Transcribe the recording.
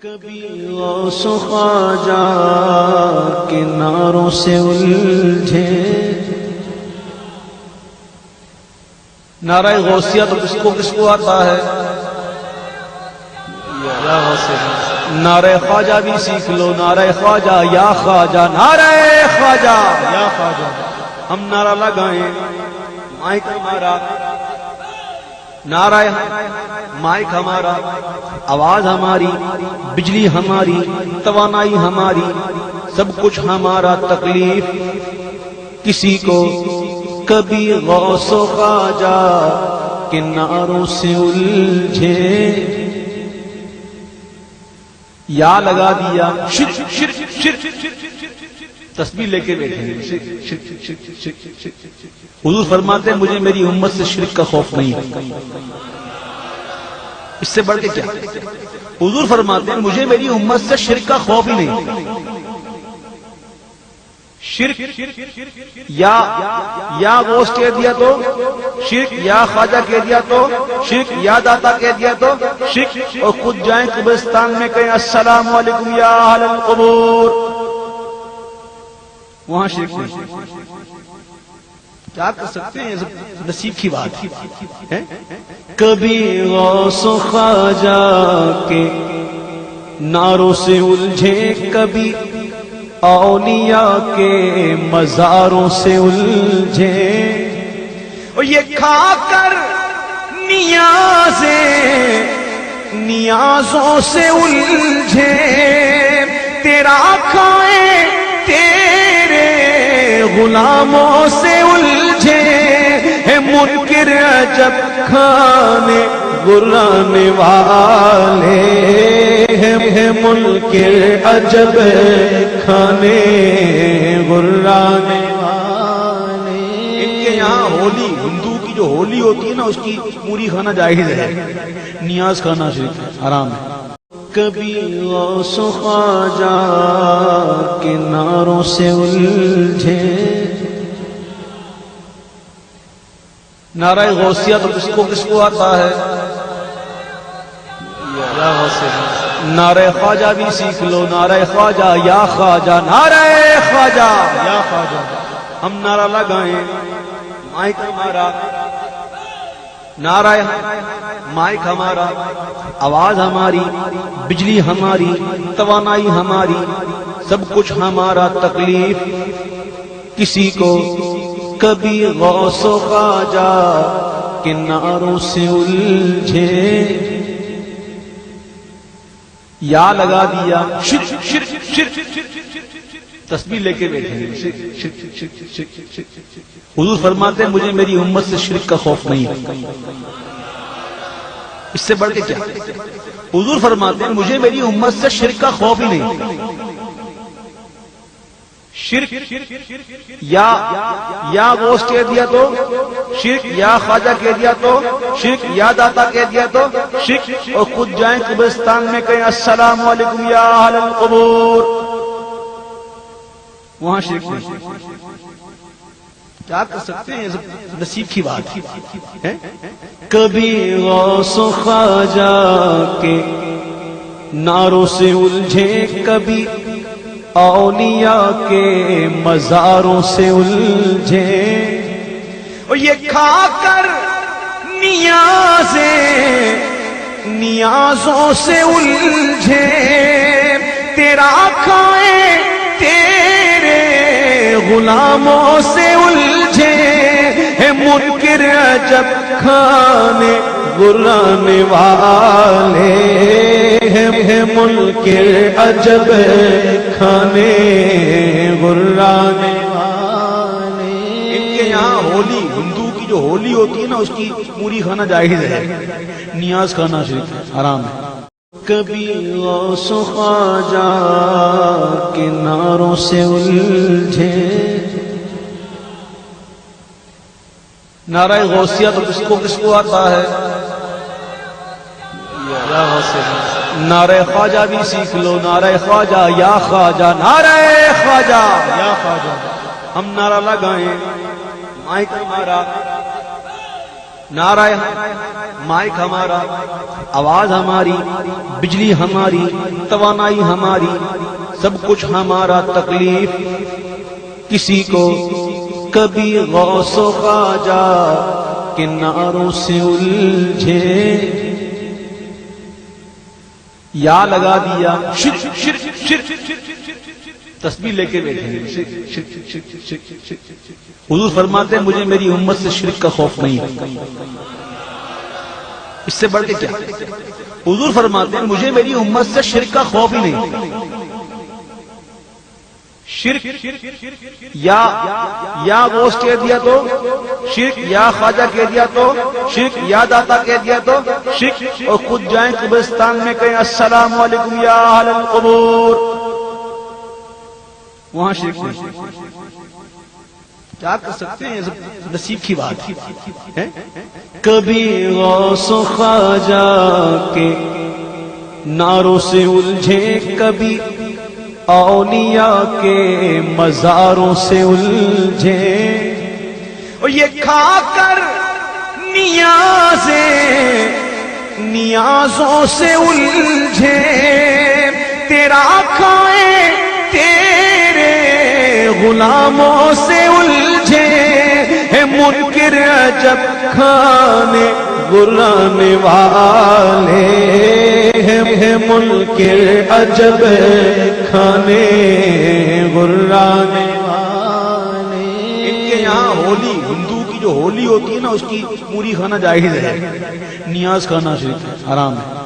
کبھی غوث و خواجہ کے نعروں سے الجھے. نعرہ غوثیہ تو کس کو آتا ہے؟ نعرہ خواجہ بھی سیکھ لو. نعرہ خواجہ یا خواجہ، نعرہ خواجہ یا خواجہ. ہم نعرہ لگائیں، مائک ہمارا، نعرہ مائک ہمارا، آواز ہماری، بجلی ہماری، توانائی ہماری، سب کچھ ہمارا. تکلیف کسی کو کبھی غوث و خواجہ کے نعروں سے الجھے. یا لگا دیا شرک شرک شرک، تسبیح لے کے بیٹھے ہیں. حضور فرماتے ہیں مجھے میری امت سے شرک کا خوف نہیں ہے. اس سے بڑھ کے کیا؟ حضور فرماتے ہیں مجھے میری امت سے شرک کا خوف ہی نہیں. شرک یا غوث کہہ دیا تو شرک، یا خواجہ کہہ دیا تو شرک، یا داتا کہہ دیا تو شرک، اور خود جائیں قبرستان میں کہیں السلام علیکم یا اہل القبور، وہاں شرک نہیں. کیا کر سکتے ہیں؟ نصیب کی بات ہے. کبھی غوث و خواجہ کے نعروں سے الجھے، کبھی اولیاء کے مزاروں سے الجھے. اور یہ کھا کر نیازوں سے الجھے، تیرا کھائے تیرے غلاموں سے الجھے. ہے منکر عجب کھانے غرانے والے، ہے منکر عجب کھانے غرانے والے. ان کے یہاں ہولی، ہندو کی جو ہولی ہوتی ہے نا، اس کی پوری کھانا جائز ہے، نیاز کھانا شرک حرام ہے. کبھی غوث و خواجہ کے نعروں سے الجھے. نعرہ غوثیہ تو کس کو آتا ہے؟ نعرہ خواجہ بھی سیکھ لو. نعرہ خواجہ یا خواجہ، نعرہ خواجہ یا خواجہ. ہم نعرہ لگائیں، مائک ہمارا، نعرہ مائک ہمارا، آواز ہماری، بجلی ہماری، توانائی ہماری، سب کچھ ہمارا. تکلیف کسی کو کبھی غوث و خواجہ کے نعروں سے الجھے. یا لگا دیا شرک شرک شرک، تسبیح لے کے بیٹھے ہیں. حضور فرماتے ہیں مجھے میری امت سے شرک کا خوف نہیں ہے. اس سے بڑھ کے کیا؟ حضور فرماتے ہیں مجھے میری امت سے شرک کا خوف ہی نہیں. شرک یا غوث کہہ دیا تو شرک، یا خواجہ کہہ دیا تو شرک، یا داتا کہہ دیا تو شرک، اور خود جائیں قبرستان میں کہیں السلام علیکم یا اہل القبور، وہاں شرک نہیں. کیا کر سکتے ہیں؟ نصیب کی بات ہے. کبھی غوث و خواجہ کے نعروں سے الجھے، کبھی اولیاء کے مزاروں سے الجھے. اور یہ کھا کر نیازوں سے الجھے، تیرا کھائے تیرے غلاموں سے الجھے. ہے منکر عجب کھانے غرانے والے، ہے منکر عجب کھانے غرانے والے. ان کے یہاں ہولی، ہندو کی جو ہولی ہوتی ہے نا، اس کی پوری کھانا جائز ہے، نیاز کھانا شرک حرام ہے. کبھی غوث و خواجہ کے نعروں سے الجھے. نعرہ غوثیہ تو کس کو آتا ہے؟ نعرہ خواجہ بھی سیکھ لو. نعرہ خواجہ یا خواجہ، نعرہ خواجہ یا خواجہ. ہم نعرہ لگائیں، مائک ہمارا، نعرہ مائک ہمارا، آواز ہماری، بجلی ہماری، توانائی ہماری، سب کچھ ہمارا، تکلیف کسی کو۔ کبھی غوث و خواجہ کے نعروں سے الجھے، یا لگا دیا شرک شرک شرک، تسبیح لے کے بیٹھے ہیں شرک شرک شرک شرک شرک۔ حضور فرماتے ہیں مجھے میری امت سے شرک کا خوف نہیں ہے، اس سے بڑھ کے کیا؟ حضور فرماتے ہیں مجھے میری امت سے شرک کا خوف ہی نہیں۔ شرک یا غوث کہہ دیا تو شرک، یا خواجہ کہہ دیا تو شرک، یا داتا کہہ دیا تو شرک، اور خود جائیں قبرستان میں کہیں السلام علیکم یا اہل القبور، وہاں شرک نہیں۔ کیا کر سکتے ہیں، یہ سب نصیب کی بات ہے۔ کبھی غوث و خواجہ کے نعروں سے الجھے، کبھی اولیاء کے مزاروں سے الجھے، اور یہ کھا کر نیازوں سے الجھے، تیرا کھائے تیرے غلاموں سے الجھے، ہے منکر عجب کھانے غرانے والے، ہے منکر عجب کھانے غرانے والے۔ ان کے یہاں ہولی، ہندو کی جو ہولی ہوتی ہے نا، اس کی پوری کھانا جائز ہے، نیاز کھانا شرک ہے، حرام ہے۔